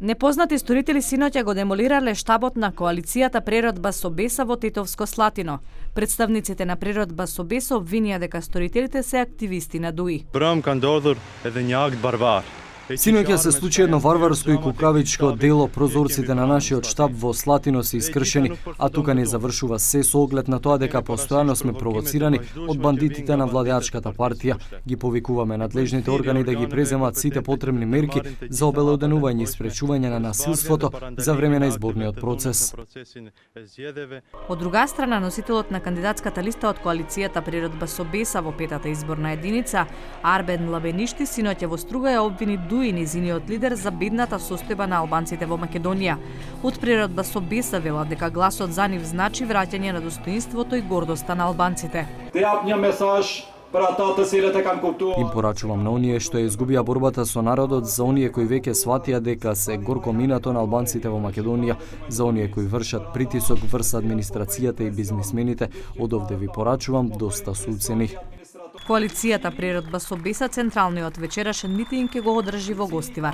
Непознати сторители синоќа го демолирале штабот на коалицијата Природба со Беса во Тетовско Слатино. Представниците на Природба со Беса обвинија дека сторителите се активисти на ДУИ. Синоќа се случи едно варварско и кукавичко дело. Прозорците на нашиот штаб во Слатино се искршени, а тука не завршува се со оглед на тоа дека постојано сме провоцирани од бандитите на владеачката партија. Ги повикуваме надлежните органи да ги преземат сите потребни мерки за обелоденување и спречување на насилството за време на изборниот процес. Од друга страна, носителот на кандидатската листа од коалицијата Природба со Беса во петата изборна единица, Арбен Лабеништи, синоќа во Струга ја обвини ДУИ низиниот лидер за бедната состојба на албанците во Македонија. Од Природба со Беса велат дека гласот за нив значи враќање на достоинството и гордоста на албанците. Им порачувам на оние што ја изгубија борбата со народот, за оние кои веќе сватија дека се горко минато на албанците во Македонија, за оние кои вршат притисок врз администрацијата и бизнисмените, од овде ви порачувам доста суцени. Коалицијата Природба со Беса централниот вечерашен митинг ќе го одржи во Гостивар.